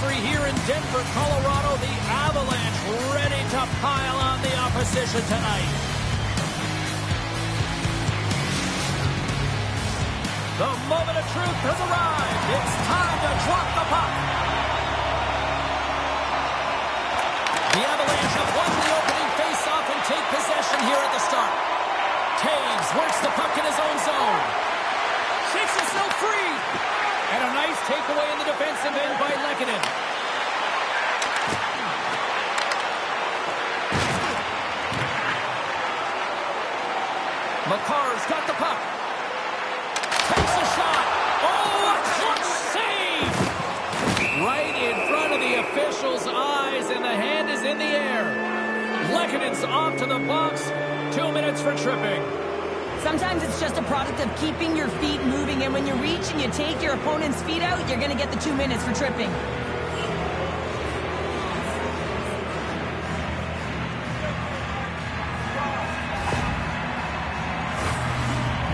anniversary here in Denver, Colorado. The Avalanche ready to pile on the opposition tonight. The moment of truth has arrived. It's time to drop the puck. The Avalanche have won the opening face-off and take possession here at the start. Taves works the puck in his own zone. Shakes himself free. And a nice takeaway in the defensive end by Lehkonen. Makar's got the puck. Takes a shot. Oh, a clutch save! Right in front of the official's eyes, and the hand is in the air. Lehkonen's off to the box. 2 minutes for tripping. Sometimes it's just a product of keeping your feet moving, and when you reach and you take your opponent's feet out, you're going to get the 2 minutes for tripping.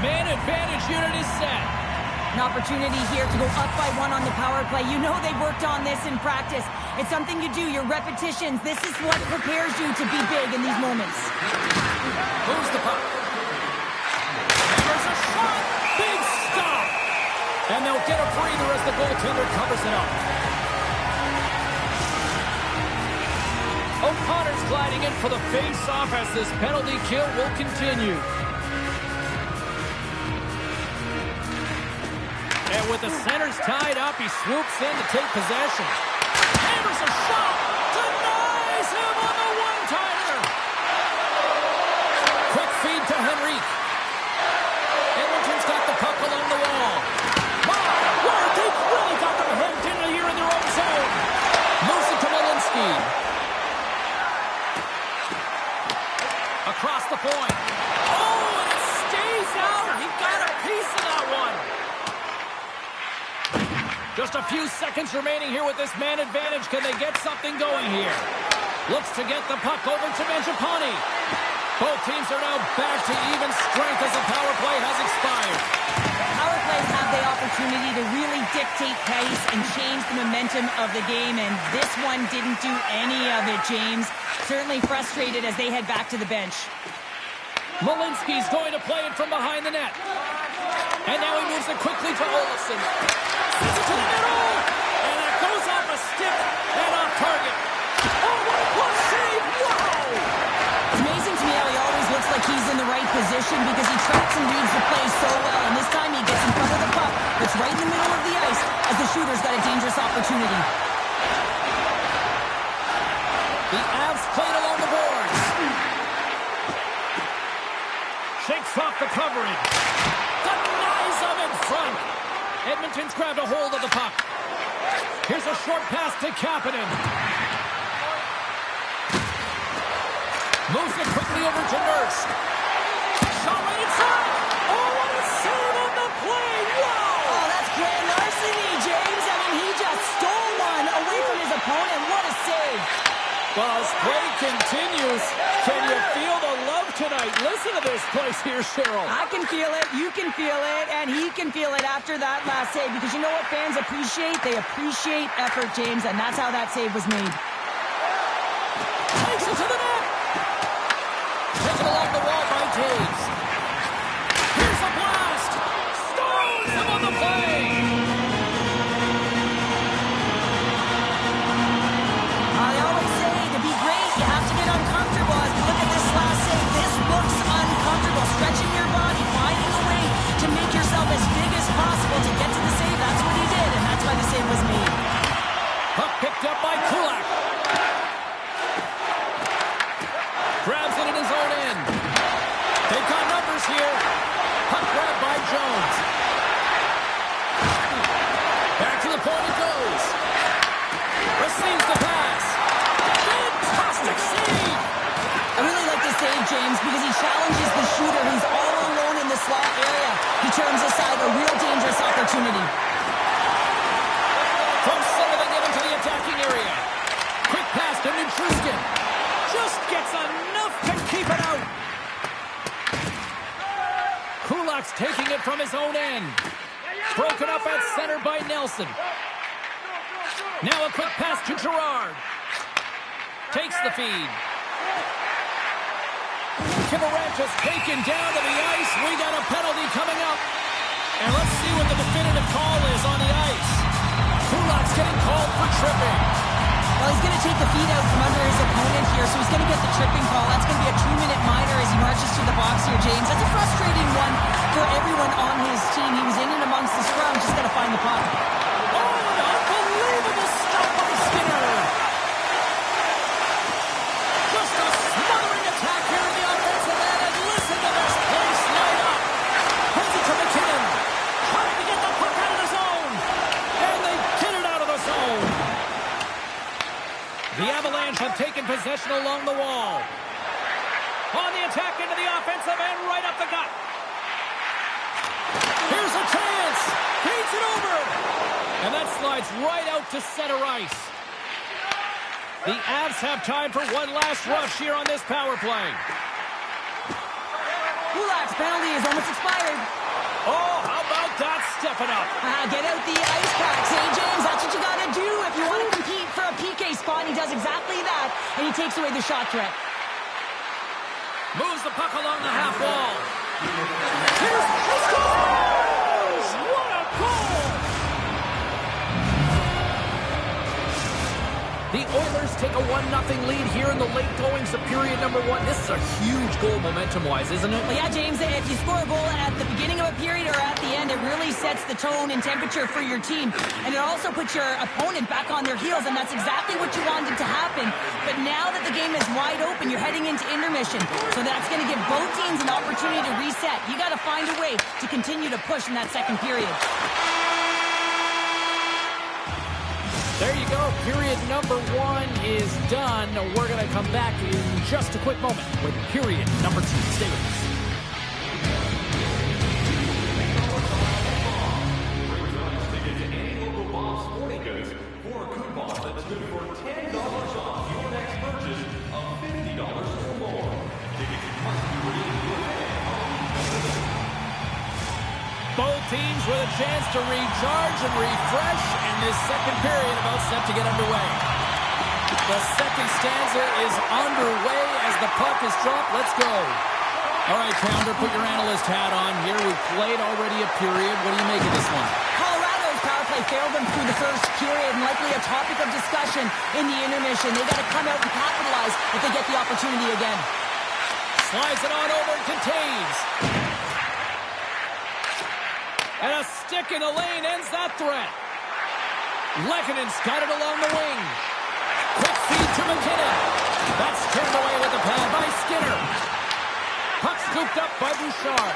Man advantage unit is set. An opportunity here to go up by 1 on the power play. You know they've worked on this in practice. It's something you do, your repetitions. This is what prepares you to be big in these moments. Moves the puck. There's a shot! Big stop! And they'll get a breather as the goaltender covers it up. O'Connor's gliding in for the face-off as this penalty kill will continue. And with the centers tied up, he swoops in to take possession. Hammers a shot! Denies him on the one-timer! Quick feed to Henrique. Edmonton's got the puck along the wall. My word, they've really got them hemmed in here in their own zone. Moves it to Malinsky. Across the point. Oh, and it stays out. He got a piece of that one. Just a few seconds remaining here with this man advantage. Can they get something going here? Looks to get the puck over to Mangiapane. Both teams are now back to even strength as the power play has expired. Power plays have the opportunity to really dictate pace and change the momentum of the game, and this one didn't do any of it, James. Certainly frustrated as they head back to the bench. Malinsky's going to play it from behind the net. And now he moves it quickly to Olofsson. Sends it to the middle! And it goes off a stick and off target. Oh, what a close save! Wow! It's amazing to me how he always looks like he's in the right position because he tracks and reads the play so well. And this time he gets in front of the puck that's right in the middle of the ice as the shooter's got a dangerous opportunity. The Avs played along the boards. Shakes off the coverage. Denies him in front. Edmonton's grabbed a hold of the puck. Here's a short pass to Kapanen. Moves it quickly over to Nurse. Shot right inside. Oh, what a save on the play. Wow. Oh, that's grand larceny, James. I mean, he just stole one away from his opponent. What a save. Well, as play continues, can you feel the love tonight? Listen to this place here, Cheryl. I can feel it, you can feel it, and he can feel it after that last save. Because you know what fans appreciate? They appreciate effort, James, and that's how that save was made. Takes it to the net. Taken along the wall by Taves. Here's a blast. Stones him on the play. I always say, to be great, you have to get uncomfortable. As we look at this last save, this looks uncomfortable. Stretching your body, finding a way to make yourself as big as possible to get to the save. That's what he did, and that's why the save was made. Puck picked up by Kulak. Grabs it in his own end. They've got numbers here. Puck grabbed by Jones. Back to the point it goes. Receives the pass. Fantastic save! I really like the save, James, because he challenges the shooter who's all alone in the slot area. He turns aside a real dangerous opportunity. From center, they get into the attacking area. Quick pass to Nichushkin. Just gets enough to keep it out. Kulak's taking it from his own end. Broken up at center by Nelson. Now a quick pass to Gerard. Takes the feed. Kivaranchis taken down to the ice. We got a penalty coming up. And let's see what the definitive call is on the ice. Kulak's getting called for tripping. Well, he's going to take the feet out from under his opponent here, so he's going to get the tripping call. That's going to be a 2-minute minor as he marches to the box here, James. That's a frustrating one for everyone on his team. He was in and amongst the scrum, just got to find the puck. Oh, an unbelievable stop by Skinner. Just a smothering attack here in the offensive end, and listen to this place light up. Hands it to McKinnon. Trying to get the puck out of the zone. And they get it out of the zone. The Avalanche have taken possession along the wall. On the attack into the offensive end, right up the gut. Here's a chance. Feeds it over. And that slides right out to center ice. The Avs have time for one last rush here on this power play. Kulak's penalty is almost expired. Oh, how about that stepping up? Get out the ice packs, hey, James? That's what you got to do if you want to compete for a PK spot. And he does exactly that, and he takes away the shot threat. Moves the puck along the half wall. Here's he scores! What a goal! The Oilers take a 1-0 lead here in the late goings of period number 1. This is a huge goal momentum-wise, isn't it? Well, yeah, James, if you score a goal at the beginning of a period or at the end, it really sets the tone and temperature for your team. And it also puts your opponent back on their heels, and that's exactly what you wanted to happen. But now that the game is wide open, you're heading into intermission. So that's going to give both teams an opportunity to reset. You got to find a way to continue to push in that second period. There you go. Period number 1 is done. We're going to come back in just a quick moment with period number 2. Stay with us. For a coupon that's good for $10 off your next purchase of $50 or more. Tickets must be redeemed Both teams with a chance to recharge and refresh, and this second period about set to get underway. The second stanza is underway as the puck is dropped. Let's go. All right, Pounder, put your analyst hat on here. We've played already a period. What do you make of this one? Colorado's power play failed them through the first period and likely a topic of discussion in the intermission. They got to come out and capitalize if they get the opportunity again. Slides it on over and contains. And a stick in the lane ends that threat. Lekkonen's got it along the wing. Quick feed to McKinnon. That's turned away with the pad by Skinner. Puck scooped up by Bouchard.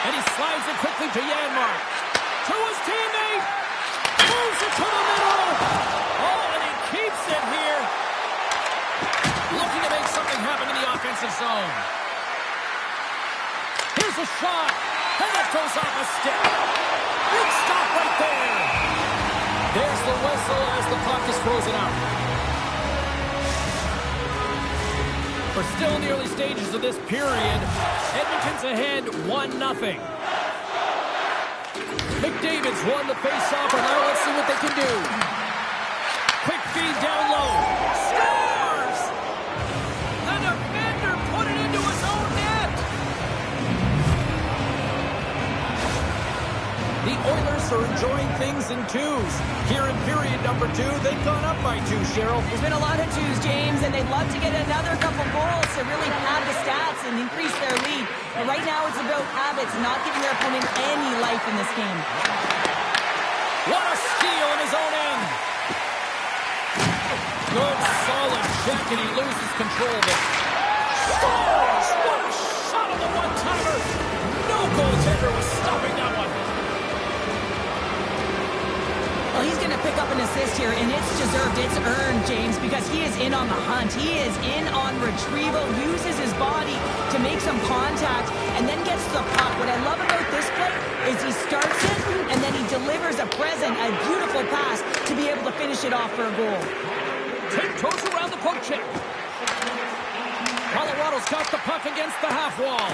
And he slides it quickly to Janmark. To his teammate. Moves it to the middle. Oh, and he keeps it here. Looking to make something happen in the offensive zone. Here's a shot. And that goes off a stick. Big stop right there. There's the whistle as the puck is frozen out. We're still in the early stages of this period. Edmonton's ahead 1-0. McDavid's won the face-off, and now let's see what they can do. Quick feed down low. Scores! The defender put it into his own net. The Oilers are enjoying things in twos. Here in period number 2, they've gone up by 2, Cheryl. There's been a lot of twos, James, and they'd love to get another couple goals to really pad the stats and increase their lead. But right now it's about habits, not giving their opponent any life in this game. What a steal in his own end. Good, solid check, and he loses control of it. Scores! What a shot on the one-timer. No goaltender was stopping that one. Well, he's going to pick up an assist here, and it's deserved. It's earned, James, because he is in on the hunt. He is in on retrieval, uses his body to make some contact, and then gets the puck. What I love about this play is he starts it, and then he delivers a present, a beautiful pass to be able to finish it off for a goal. Tiptoes around the poke check. Colorado's got the puck against the half wall.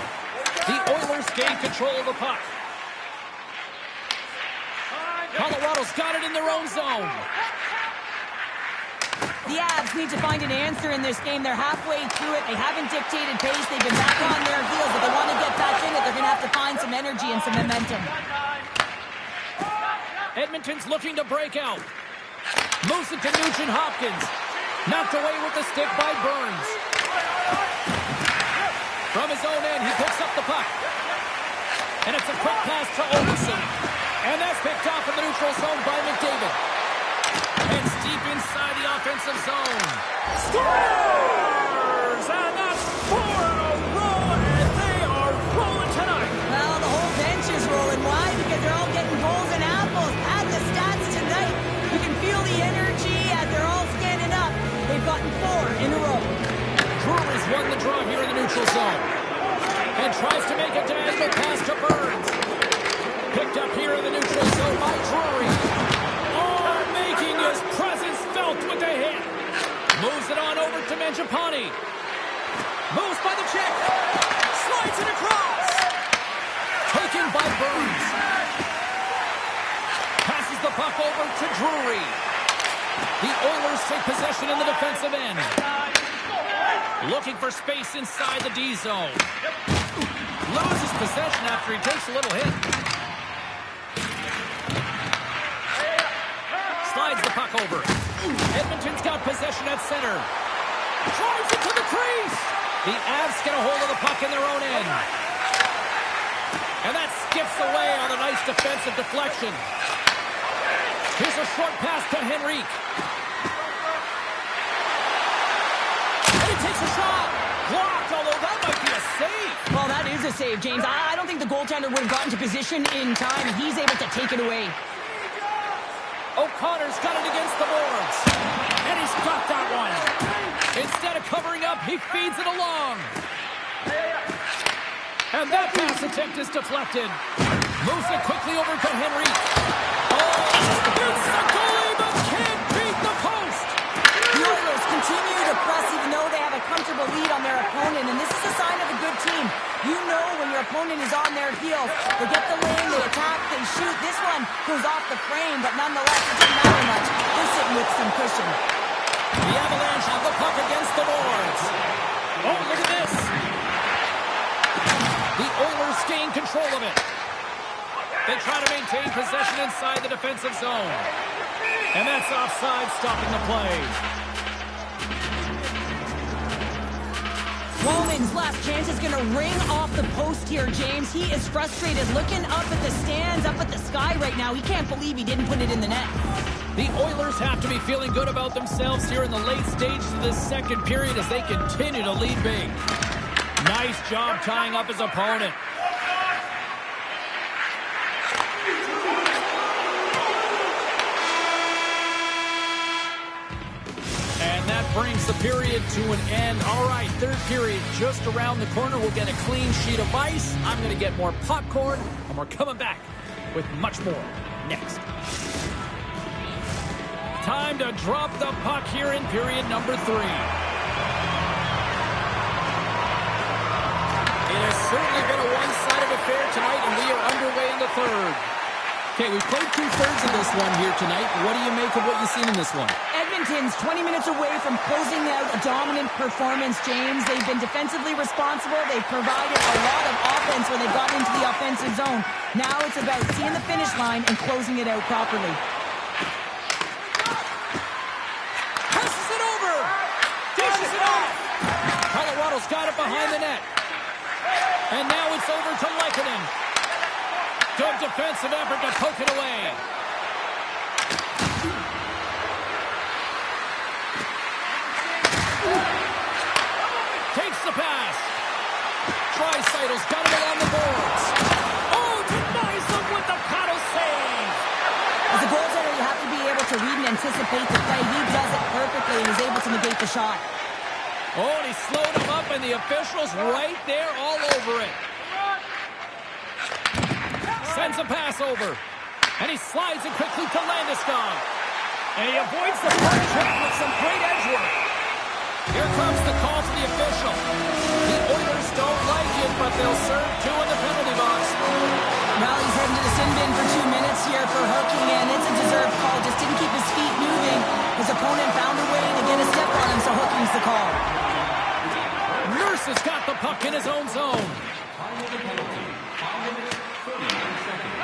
The Oilers gain control of the puck. Colorado's got it in their own zone. The Avs need to find an answer in this game. They're halfway through it. They haven't dictated pace. They've been back on their heels. If they want to get back in it, they're going to have to find some energy and some momentum. Edmonton's looking to break out. Moves it to Nugent-Hopkins. Knocked away with the stick by Burns. From his own end, he picks up the puck. And it's a quick pass to Olsen. And that's picked off in the neutral zone by McDavid. And deep inside the offensive zone. Scores! And that's 4 in a row, and they are rolling tonight. Well, the whole bench is rolling. Why? Because they're all getting goals and apples. Add the stats tonight. You can feel the energy as they're all standing up. They've gotten 4 in a row. Drury's won the draw here in the neutral zone. And tries to make a diagonal pass to Burns. Picked up here in the neutral zone by Drury. Oh, making his presence felt with the hit. Moves it on over to Mangiapane. Moves by the check. Slides it across. Taken by Burns. Passes the puck over to Drury. The Oilers take possession in the defensive end. Looking for space inside the D zone. Loses possession after he takes a little hit. Slides the puck over. Edmonton's got possession at center. Drives it to the crease. The Avs get a hold of the puck in their own end. And that skips away on a nice defensive deflection. Here's a short pass to Henrique. And he takes a shot. Blocked, although that might be a save. Well, that is a save, James. I don't think the goaltender would have gotten to position in time. He's able to take it away. O'Connor's got it against the boards. And he's got that one. Instead of covering up, he feeds it along. And that pass attempt is deflected. Moves it quickly over to Henrique. Oh, beats the goalie, but can't beat the post. The Oilers continue to press even though they have a comfortable lead on their opponent, and this is a sign of a good team. You know when your opponent is on their heels. They get the lane, they attack, they shoot. This one goes off the frame, but nonetheless, it doesn't matter much. They're sitting with some cushion. The Avalanche have the puck against the boards. Oh, look at this. The Oilers gain control of it. They try to maintain possession inside the defensive zone. And that's offside, stopping the play. Roman's last chance is going to ring off the post here, James. He is frustrated, looking up at the stands, up at the sky right now. He can't believe he didn't put it in the net. The Oilers have to be feeling good about themselves here in the late stages of this second period as they continue to lead big. Nice job tying up his opponent. Brings the period to an end. All right, third period just around the corner. We'll get a clean sheet of ice. I'm going to get more popcorn, and we're coming back with much more next. Time to drop the puck here in period number 3. It has certainly been a one-sided affair tonight, and we are underway in the third. Okay, we've played 2/3 of this one here tonight. What do you make of what you've seen in this one? Edmonton's 20 minutes away from closing out a dominant performance, James. They've been defensively responsible. They've provided a lot of offense when they've got into the offensive zone. Now it's about seeing the finish line and closing it out properly. Passes it over. Dishes it off. Colorado's got it behind the net. And now it's over to Lehkonen. Good defensive effort to poke it away. Takes the pass. Draisaitl's got it along the boards. Oh, denies them with the paddle save. As a goaltender, you have to be able to read and anticipate the play. He does it perfectly and is able to negate the shot. Oh, and he slowed him up, and the officials right there all over it. Sends a pass over. And he slides it quickly to Landeskog. And he avoids the front check with some great edge work. Here comes the call to the official. The Oilers don't like it, but they'll serve 2 in the penalty box. Well, he's heading to the sin bin for 2 minutes here for hooking, and it's a deserved call. Just didn't keep his feet moving. His opponent found a way to get a step on him, so hooking's the call. Nurse has got the puck in his own zone.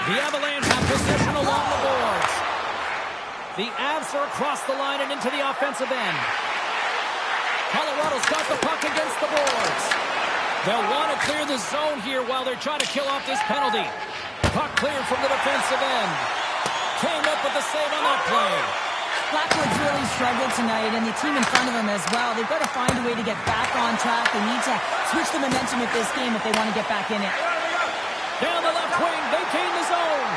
The Avalanche have possession along the boards. The Avs are across the line and into the offensive end. Colorado's got the puck against the boards. They'll want to clear the zone here while they're trying to kill off this penalty. Puck cleared from the defensive end. Came up with the save on that play. Blackwood's really struggled tonight, and the team in front of him as well. They've got to find a way to get back on track. They need to switch the momentum of this game if they want to get back in it. Down the left wing, they gain the zone.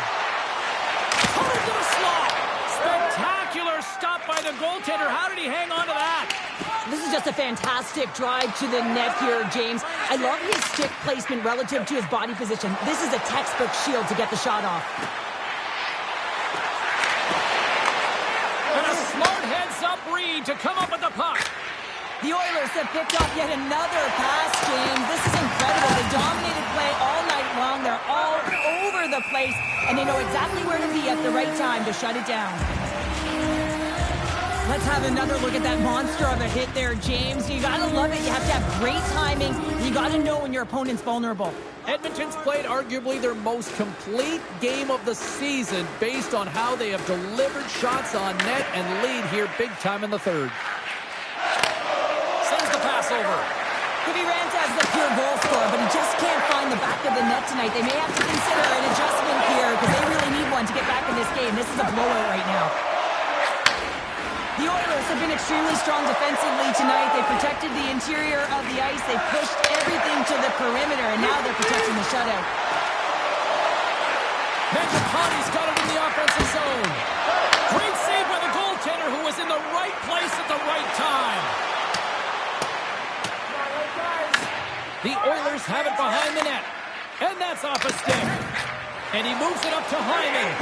Put into the slot. Spectacular stop by the goaltender. How did he hang on to that? This is just a fantastic drive to the net here, James. I love his stick placement relative to his body position. This is a textbook shield to get the shot off. And a smart heads-up read to come up with the puck. The Oilers have picked up yet another pass, James. This is incredible. They dominated play all night long. They're all over the place, and they know exactly where to be at the right time to shut it down. Let's have another look at that monster of a hit there, James. You gotta love it. You have to have great timing. You gotta know when your opponent's vulnerable. Edmonton's played arguably their most complete game of the season based on how they have delivered shots on net and lead here big time in the third. Sends the pass over. Kivy Rantag's the pure goal scorer, but he just can't find the back of the net tonight. They may have to consider an adjustment here because they really need one to get back in this game. This is a blowout right now. The Oilers have been extremely strong defensively tonight. They protected the interior of the ice. They pushed everything to the perimeter, and now they're protecting the shutout. Mangiapane's got it in the offensive zone. Great save by the goaltender who was in the right place at the right time. The Oilers have it behind the net, and that's off a stick. And he moves it up to Hyman.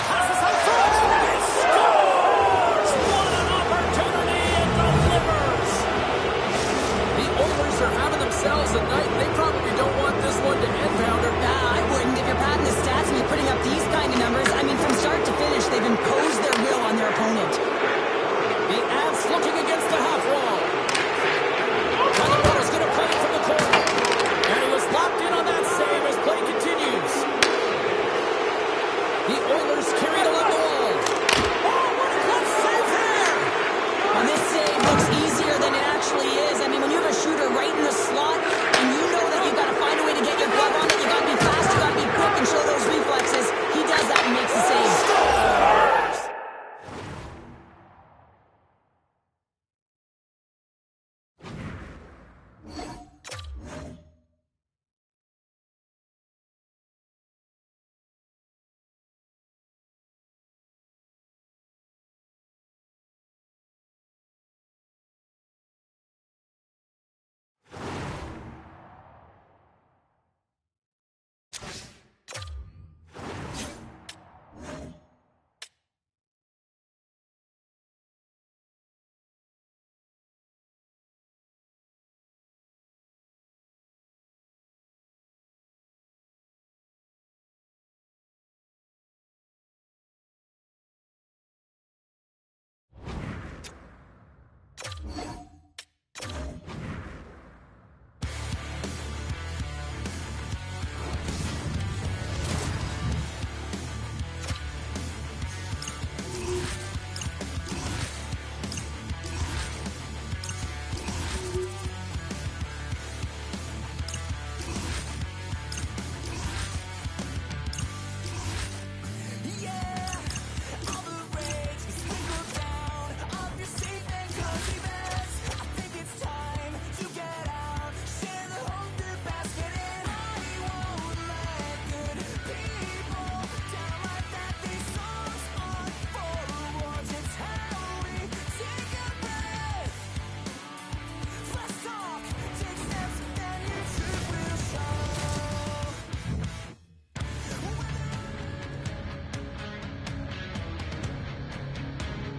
Passes out front. He scores! What an opportunity and delivers! The Oilers are having themselves a night. They probably don't want this one to end, Pounder. I wouldn't. If you're padding the stats and you're putting up these kind of numbers, I mean, from start to finish, they've imposed their will on their opponent. The Avs looking against the half wall. Colorado's going to play it from the corner. And he was locked in on that save as play continues.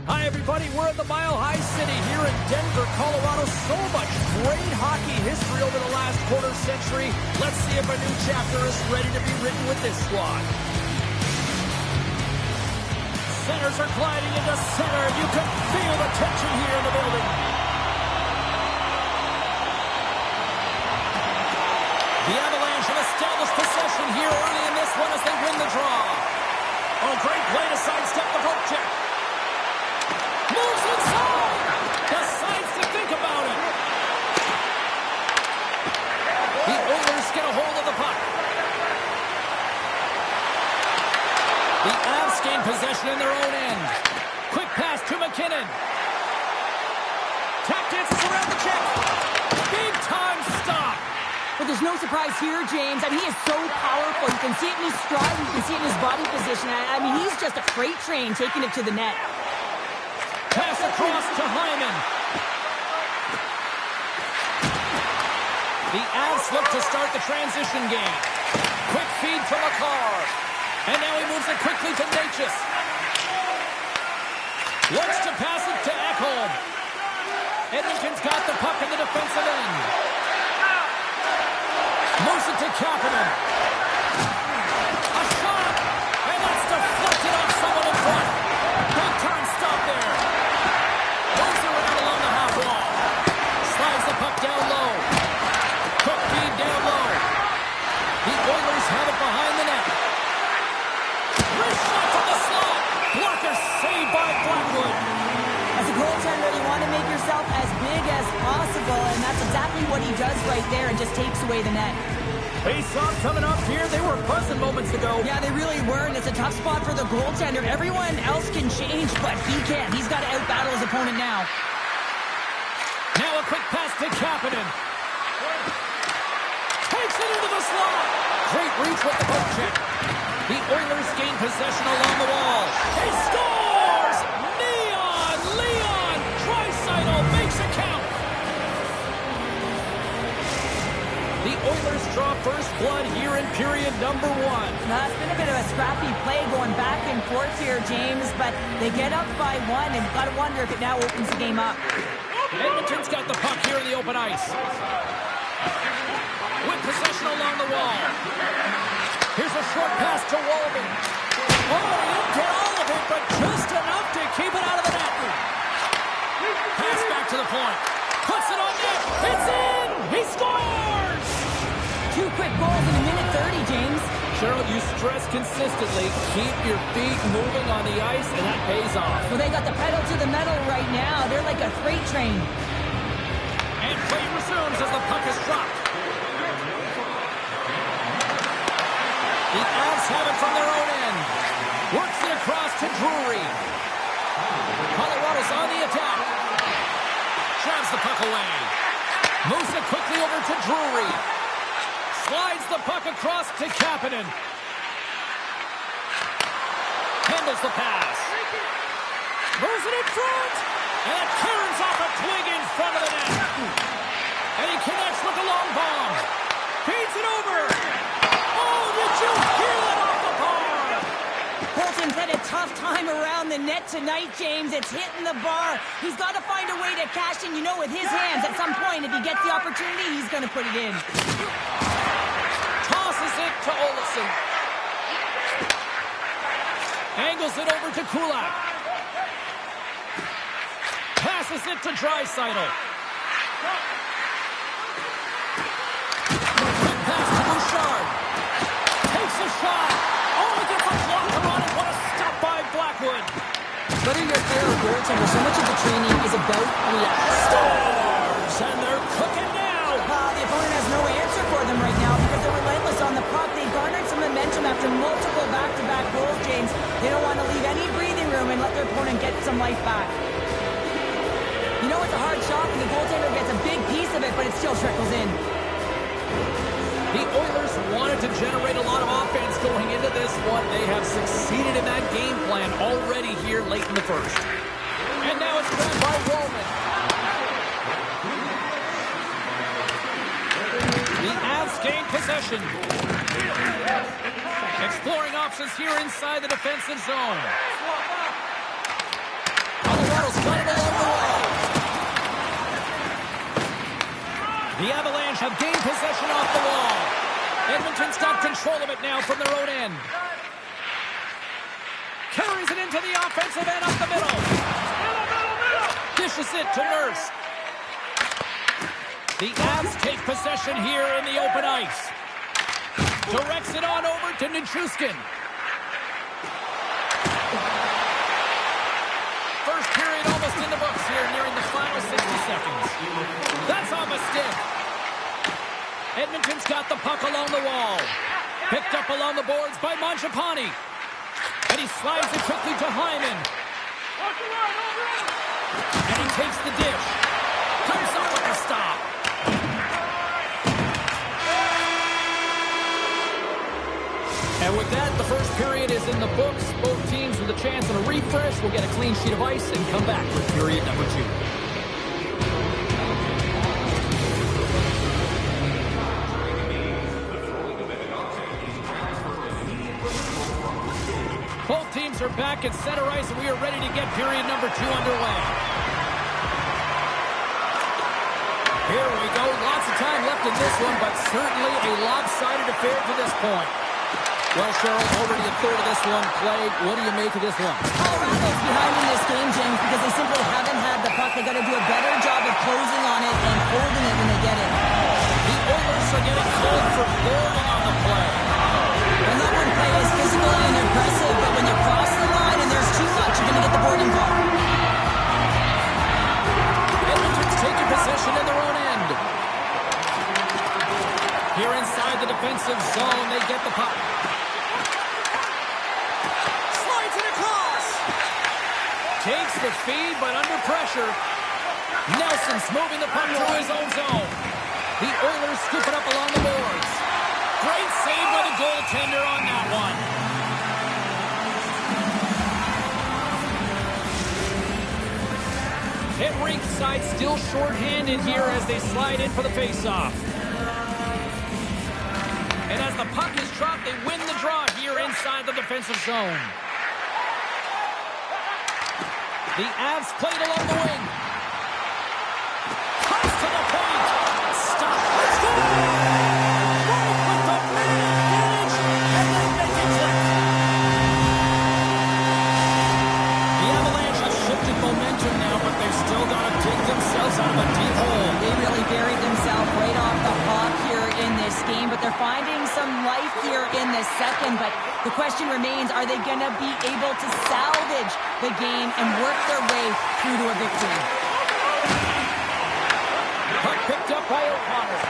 Hi, everybody. We're in the Mile High City here in Denver, Colorado. So much great hockey history over the last quarter century. Let's see if a new chapter is ready to be written with this squad. Centers are gliding into center. You can feel the tension here in the building. The Avalanche have established possession here early in this one as they win the draw. Oh, great play to sidestep the poke check. Moves inside. Decides to think about it. The Oilers get a hold of the puck. The Avs gain possession in their own end. Quick pass to McKinnon. Tap dances around the check. Big time stop. But there's no surprise here, James. I mean, he is so powerful. You can see it in his stride. You can see it in his body position. I mean, he's just a freight train taking it to the net. Pass across to Hyman. The Avs look to start the transition game. Quick feed from Makar. And now he moves it quickly to Natchez. Looks to pass it to Ekholm. Edmonton's got the puck in the defensive end. Moves it to Kapanen. A shot! And that's deflected off someone in front. Big time stop there. Moves it around along the half wall. Slides the puck down low. Quick feed down low. The Oilers have it behind the net. Wrist shot from the slot. Blocker saved by Blackwood. As a goaltender, you want to make yourself as big as possible, and that's exactly what he does right there and just takes away the net. Face-off coming up here. They were buzzing moments ago. Yeah, they really were, and it's a tough spot for the goaltender. Everyone else can change, but he can't. He's got to out-battle his opponent now. Now a quick pass to Kapanen. Takes it into the slot. Great reach with the poke check. The Oilers gain possession along the wall. He scores! Leon Draisaitl makes it count. The Oilers draw first blood here in period number 1. Now, it's been a bit of a scrappy play going back and forth here, James, but they get up by 1, and you've got to wonder if it now opens the game up. Edmonton's got the puck here in the open ice. With possession along the wall. Here's a short pass to Walden. Oh, he didn't get all of it, but just enough to keep it out of the net. Pass back to the point. Puts it on net. It's in! He scores! 2 quick goals in a minute 30, James. Cheryl, you stress consistently, keep your feet moving on the ice, and that pays off. Well, they got the pedal to the metal right now. They're like a freight train. And play resumes as the puck is dropped. The Avs have it from their own end. Works it across to Drury. Colorado's on the attack. Drives the puck away. Moves it quickly over to Drury. Slides the puck across to Kapanen. Handles the pass. Moves it in front. And it turns off a twig in front of the net. And he connects with the long bomb. Feeds it over. Oh, did you hear that off the bar? Bolton's had a tough time around the net tonight, James. It's hitting the bar. He's got to find a way to cash in, you know, with his hands. At some point, if he gets the opportunity, he's going to put it in. Tosses it to Olsen. Angles it over to Kulak. Passes it to Draisaitl. Quick pass to Bouchard. Takes a shot. Oh, he gets a blocker on it. What a stop by Blackwood. Whether you're a player or goaltender, so much of the training is about reaction. Scores! And they're cooking now. The opponent has no answer for them right now because they're relentless on the puck. They garnered some momentum after multiple back-to-back goals, James. They don't want to leave any breathing room and let their opponent get some life back. You know, it's a hard shot when the goaltender gets a big piece of it, but it still trickles in. The Oilers wanted to generate a lot of offense going into this one. They have succeeded in that game plan already here late in the first. And now it's grabbed by Wallman. The Avs gain possession. Exploring options here inside the defensive zone. He's got it along the wall. The Avalanche have gained possession off the wall. Edmonton's got control of it now from their own end. Carries it into the offensive end up the middle. Dishes it to Nurse. The Avs take possession here in the open ice. Directs it on over to Nichushkin. First period almost in the books here, nearing the final 60 seconds. That's off a stick. Edmonton's got the puck along the wall. Picked up along the boards by Mangiapane. And he slides it quickly to Hyman. And he takes the dish. Comes up with a stop. And with that, the first period is in the books. Both teams with a chance at a refresh will get a clean sheet of ice and come back for period number 2. Both teams are back at center ice, and we are ready to get period number 2 underway. Here we go. Lots of time left in this one, but certainly a lopsided affair to this point. Well, Cheryl, already a third of this one played. What do you make of this one? Colorado's behind in this game, James, because they simply haven't had the puck. They got to do a better job of closing on it and holding it when they get it. The Oilers are getting called for boarding on the play. And that one play is physical and impressive, but when you cross the line and there's too much, you're going to get the boarding call. Edmonton's taking possession in their own end. Here inside the defensive zone, they get the puck. Slides it across. Takes the feed, but under pressure. Nelson's moving the puck to his own zone. The Oilers scoop it up along the boards. Great save by the goaltender on that one. Hit rink side still shorthanded here as they slide in for the faceoff. And as the puck is dropped, they win the draw here inside the defensive zone. The Avs played along the wing. Cuts to the point. Stop. Let's go! Right with the man advantage, and then make it click. The Avalanche have shifted momentum now, but they've still got to dig themselves out of a deep hole. They really buried themselves right off the hop here in this game, but they're finding some life here in the second. But the question remains, are they going to be able to salvage the game and work their way through to a victory? Puck picked up by O'Connor.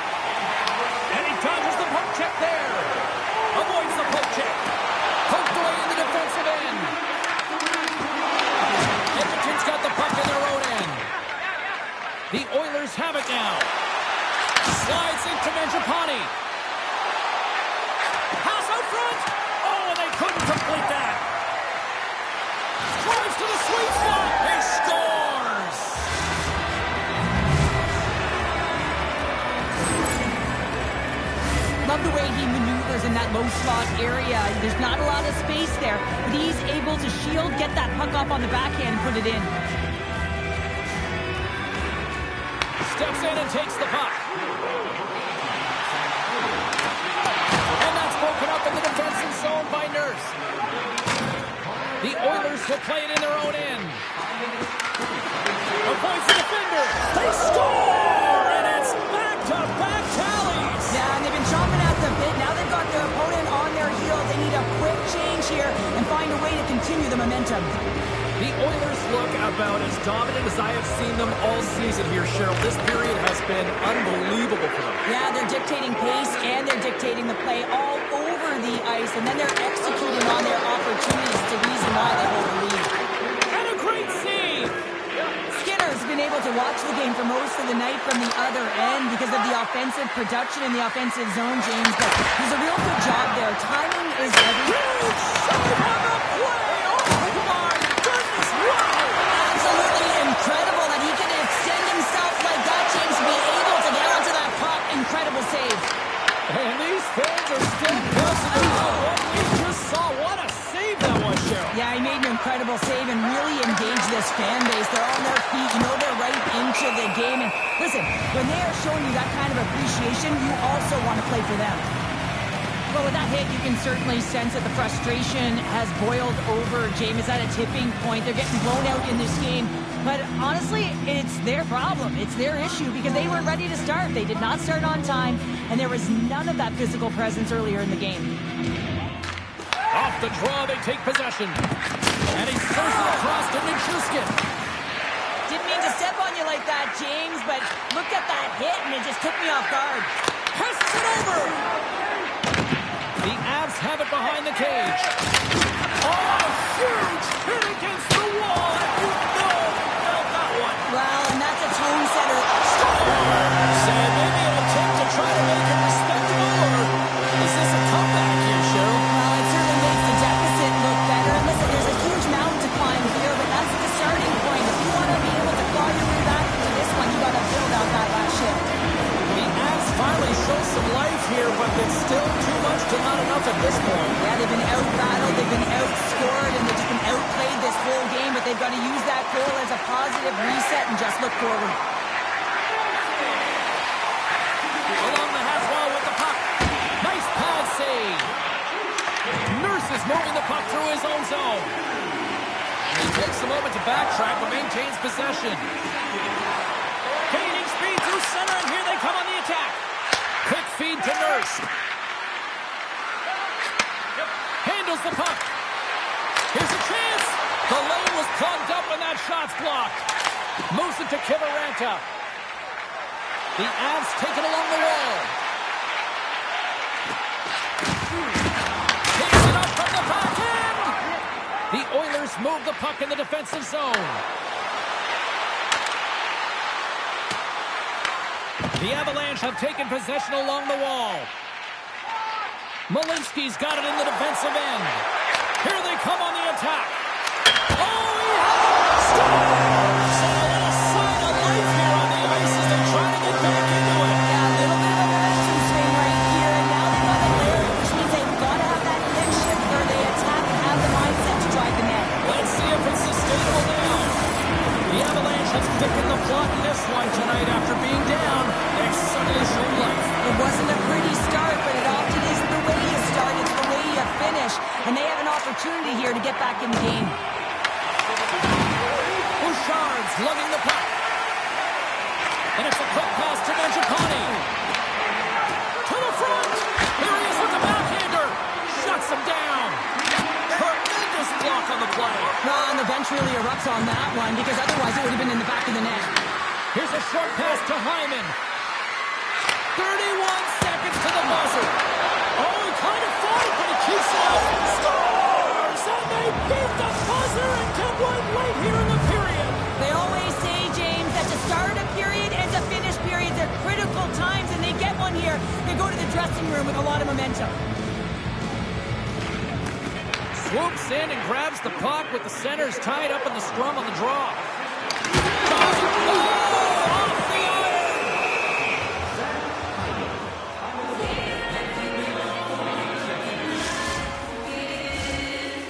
And he dodges the poke check there. Avoids the poke check. Poked away in the defensive end. Edmonton's got the puck in their own end. The Oilers have it now. Slides into Mangiapane. Pass out front. Oh, and they couldn't complete that. Drives to the sweet spot. He scores. Love the way he maneuvers in that low slot area. There's not a lot of space there, but he's able to shield, get that puck up on the backhand, and put it in. Steps in and takes the puck. And that's broken up in the defensive zone by Nurse. The Oilers will play it in their own end. Avoids the defender. They score! And it's back-to-back tallies. Yeah, and they've been chomping at the bit. Now they've got their opponent on their heels. They need a quick change here and find a way to continue the momentum. The Oilers look about as dominant as I have seen them all season here, Cheryl. This period has been unbelievable for them. Yeah, they're dictating pace and they're dictating the play all over the ice, and then they're executing on their opportunities. It's the reason why they hold the lead. And a great save! Skinner's been able to watch the game for most of the night from the other end because of the offensive production in the offensive zone, James, but he's a real good job there. Timing is everything. Huge save on the play! Oh, my goodness! Wow! Absolutely incredible that he can extend himself like that, James, to be able to get onto that puck. Incredible save. And these fans are still buzzing about what we just saw. What a save that was, Cheryl. Yeah, he made an incredible save and really engaged this fan base. They're on their feet. You know they're right into the game. And listen, when they are showing you that kind of appreciation, you also want to play for them. Well, with that hit, you can certainly sense that the frustration has boiled over. James is at a tipping point. They're getting blown out in this game. But honestly, it's their problem. It's their issue because they weren't ready to start. They did not start on time, and there was none of that physical presence earlier in the game. Off the draw, they take possession. And he throws it across to Nichushkin. Didn't mean to step on you like that, James, but look at that hit, and it just took me off guard. Passes it over. The Avs have it behind the cage. Oh, huge hit against the wall. You know they felt that one. Well, and that's a tone setter. So maybe an attempt to try to make it respectable, or is this a comeback here, Cheryl? Well, it certainly makes the deficit look better. And listen, there's a huge mountain to climb here, but that's the starting point. If you want to be able to claw your way back into this one, you got to build out that last shift. The Avs finally show some life here, but it's still too much to not enough at this point. Yeah, they've been out-battled, they've been outscored, and they've just been outplayed this whole game, but they've got to use that goal as a positive reset and just look forward. Along the half wall with the puck. Nice pad save. Nurse is moving the puck through his own zone. He takes a moment to backtrack but maintains possession. Gaining speed through center, and here they come on the attack. Quick feed to Nurse. Handles the puck. Here's a chance. The lane was plugged up and that shot's blocked. Moves it to Kiviranta. The Avs take it along the wall. Takes it up from the back end. The Oilers move the puck in the defensive zone. The Avalanche have taken possession along the wall. Malinsky's got it in the defensive end. Here they come on the attack. Oh, he scores! And a little sign of life here on the ice as they try to get back into it. Yeah, a little bit of a momentum swing right here, and now they've got a layer, which means they've got to have that quick shift where they attack and have the mindset to drive the net. Let's see if it's sustainable now. The Avalanche has picking the plot in this one tonight after being down. They've suddenly shown life. It wasn't a pretty start, but it often isn't the way you start, it's the way you finish. And they have an opportunity here to get back in the game. Bouchard's lugging the puck. And it's a quick pass to Mangiapane. To the front. Here he is with the backhander. Shuts him down. Tremendous block on the play. Well, and the bench really erupts on that one, because otherwise it would have been in the back of the net. Here's a short pass to Hyman. 31 seconds to the buzzer. Oh, he kind of fought it, but he keeps it out. Scores! And they beat the buzzer and get one late here in the period. They always say, James, that to start a period and to finish periods are critical times, and they get one here. They go to the dressing room with a lot of momentum. Swoops in and grabs the puck with the centers tied up in the scrum on the draw. Oh, off the iron!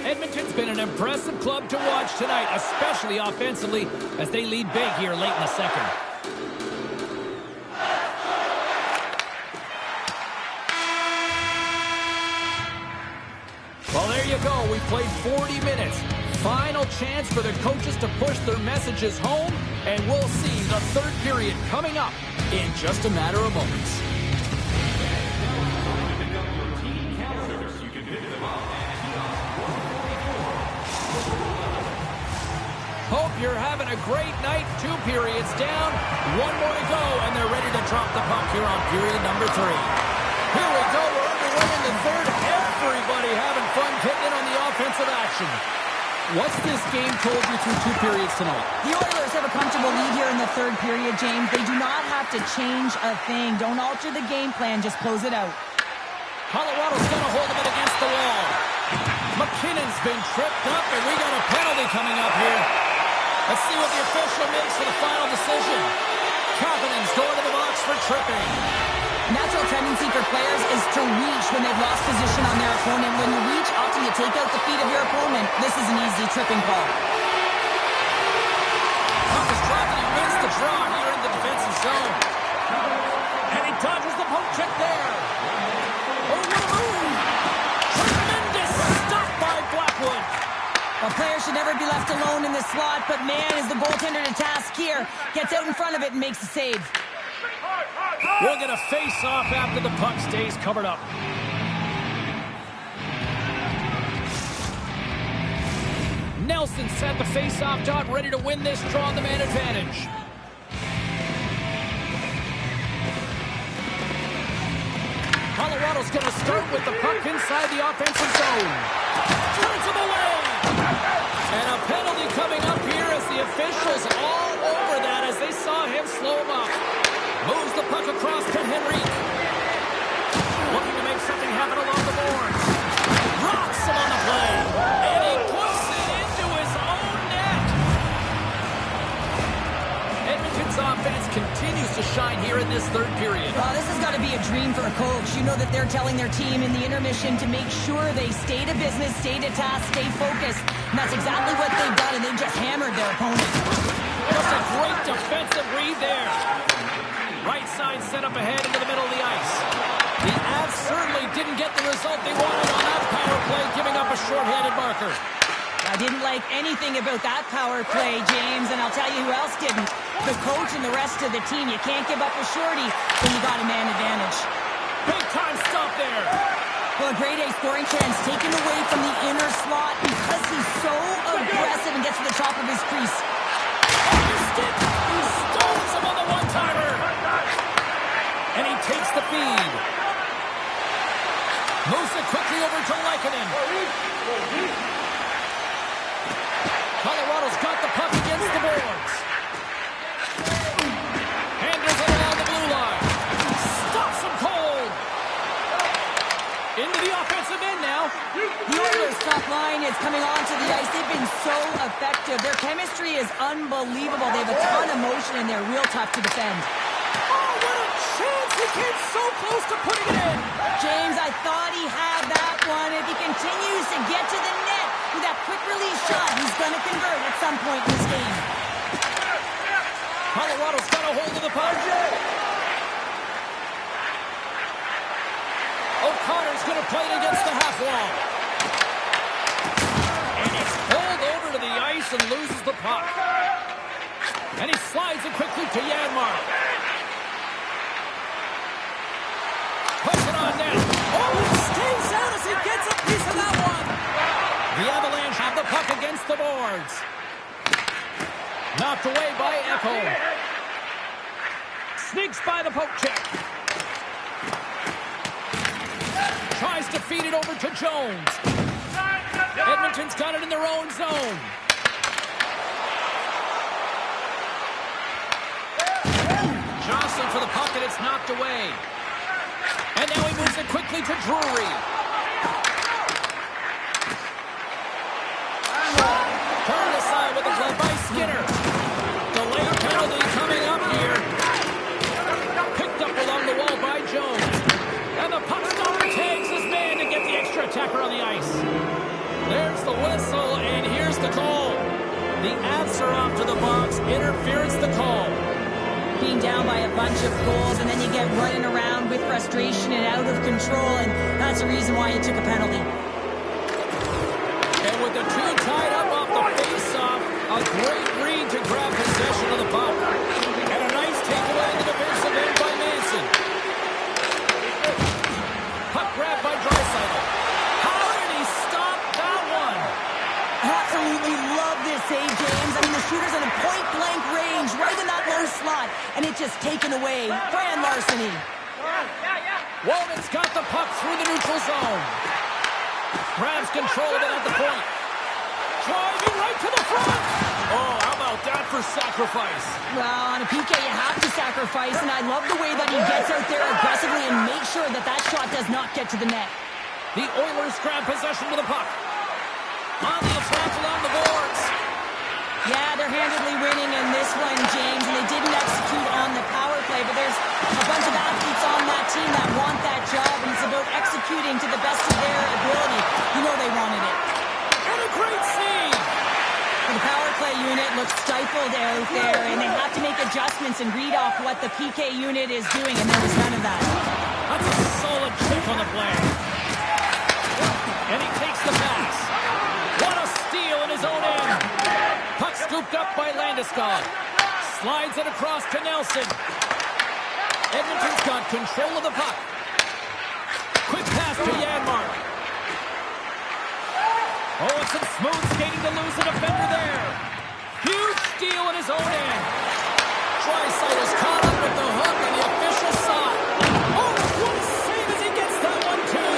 Edmonton's been an impressive club to watch tonight, especially offensively, as they lead big here late in the second. Well, there you go. We played 40 minutes. Final chance for the coaches to push their messages home, and we'll see the third period coming up in just a matter of moments. Hope you're having a great night. 2 periods down, 1 more to go, and they're ready to drop the puck here on period number 3. Here we go. We're underway in the third. Everybody having fun getting in on the offensive action. What's this game told you through 2 periods tonight? The Oilers have a comfortable lead here in the third period, James. They do not have to change a thing. Don't alter the game plan. Just close it out. Colorado's got a hold of it against the wall. McKinnon's been tripped up, and we got a penalty coming up here. Let's see what the official makes for the final decision. Kapanen's going to the box for tripping. Natural tendency for players is to reach when they've lost position on their opponent. When you reach, often you take out the feet of your opponent. This is an easy tripping call. should never be left alone in this slot, but man, is the goaltender to task here. Gets out in front of it and makes the save. We'll get a face-off after the puck stays covered up. Nelson set the face-off dot, ready to win this draw on the man advantage. Colorado's going to start with the puck inside the offensive zone. Turns him away. And a penalty coming up here as the officials all over that as they saw him slow him up. Moves the puck across to Henrique. Looking to make something happen along the boards. Rocks him on the play. And he puts it into his own net. Edmonton's offense continues to shine here in this third period. Well, this has got to be a dream for a coach. You know that they're telling their team in the intermission to make sure they stay to business, stay to task, stay focused. And that's exactly what they've done, and they've just hammered their opponent. Just a great defensive read there. Right side set up ahead into the middle of the ice. The Avs certainly didn't get the result they wanted on that power play, giving up a short-handed marker. I didn't like anything about that power play, James, and I'll tell you who else didn't. The coach and the rest of the team. You can't give up a shorty when you got a man advantage. Big-time stop there. Well, a grade A scoring chance taken away from the inner slot because he's so aggressive and gets to the top of his crease. Stick. He stones him on the one-timer. And he takes the feed. Moves it quickly over to Lehkonen. Colorado's got the puck against the boards. Handles it around the blue line. Stops him cold. Into the offensive end now. The Oilers' top line is coming onto the ice. They've been so effective. Their chemistry is unbelievable. They have a ton of motion, and they're real tough to defend. Oh, what a chance! He came so close to putting it in. James, I thought he had that one. If he continues to get to the net with that quick release shot, he's going to convert at some point in this game. Colorado's got a hold of the puck. O'Connor's going to play it against the half wall. And he's pulled over to the ice and loses the puck. And he slides it quickly to Janmark. Puts it on net. Oh, he stays out as he gets a piece of that one. The Avalanche have the puck against the boards. Knocked away by Echo. Sneaks by the poke check. Tries to feed it over to Jones. Edmonton's got it in their own zone. Johnson for the puck, and it's knocked away. And now he moves it quickly to Drury. Turned aside with a glove by Skinner. Delayed penalty coming up here. Picked up along the wall by Jones. And the puck stopper tags his man to get the extra attacker on the ice. There's the whistle, and here's the call. The Avs are off to the box. Interference the call. Being down by a bunch of goals, and then you get running around with frustration and out of control, and that's the reason why he took a penalty. And with the two tied up off the face-off, a great read to grab possession of the puck. And a nice takeaway in the defensive end by Manson. Puck grabbed by Draisaitl. How did he stop that one? Absolutely love this save, James. I mean, the shooter's in a point-blank range, right in that low slot, and it's just taken away. Grand larceny. Woden's got the puck through the neutral zone. Grabs control of it at the point. Driving right to the front. Oh, how about that for sacrifice? Well, on a PK, you have to sacrifice, and I love the way that he gets out there aggressively and makes sure that that shot does not get to the net. The Oilers grab possession with the puck. On the attack along the boards. Yeah, they're handedly winning in this one, James, and they didn't execute on the power play, but there's a bunch of athletes on that team that want that job, and it's about executing to the best of their ability. You know they wanted it. And a great save. The power play unit looks stifled out there, and they have to make adjustments and read off what the PK unit is doing, and there was none of that. That's a solid check on the play. And he takes the pass. What a steal in his own end. Scooped up by Landeskog. Slides it across to Nelson. Edmonton's got control of the puck. Quick pass to Janmark. Oh, it's some smooth skating to lose a defender there. Huge steal in his own end. Draisaitl is caught up with the hook, and the official saw it. Oh, what a save as he gets that one, too.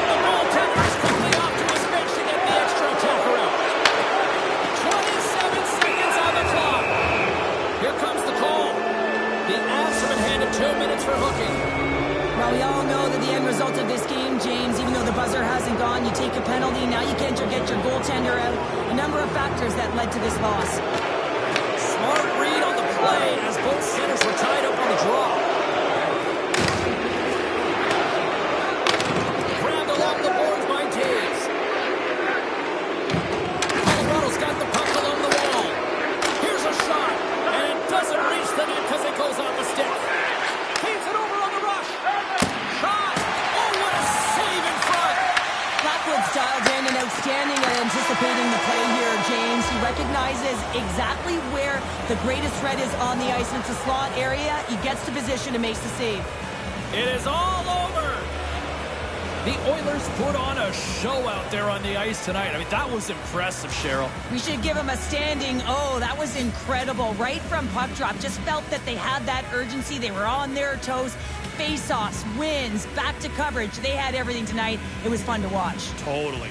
The goaltender is quickly off to his bench to get the extra attacker out. 27 seconds on the clock. Here comes the call. The Avs have been handed 2 minutes for hooking. Well, we all know that the end result of this game, James, even though the buzzer hasn't gone, you take a penalty, now you can't get your goaltender out. A number of factors that led to this loss. Smart read on the play as both centers were tied up on the draw. Grabbed along the boards by Taves. Colorado's got the puck along the wall. Here's a shot, and it doesn't reach the net because it goes off the stick. Feeds it over on the rush. Shot! Oh, what a save in front! Blackwood's dialed in and outstanding at anticipating the play here, James. He recognizes exactly where the greatest threat is on the ice. It's a slot area. He gets to position and makes the save. It is all over. The Oilers put on a show out there on the ice tonight. I mean, that was impressive, Cheryl. We should give him a standing O. That was incredible. Right from puck drop. Just felt that they had that urgency. They were on their toes. Face-offs, wins, back to coverage. They had everything tonight. It was fun to watch. Totally.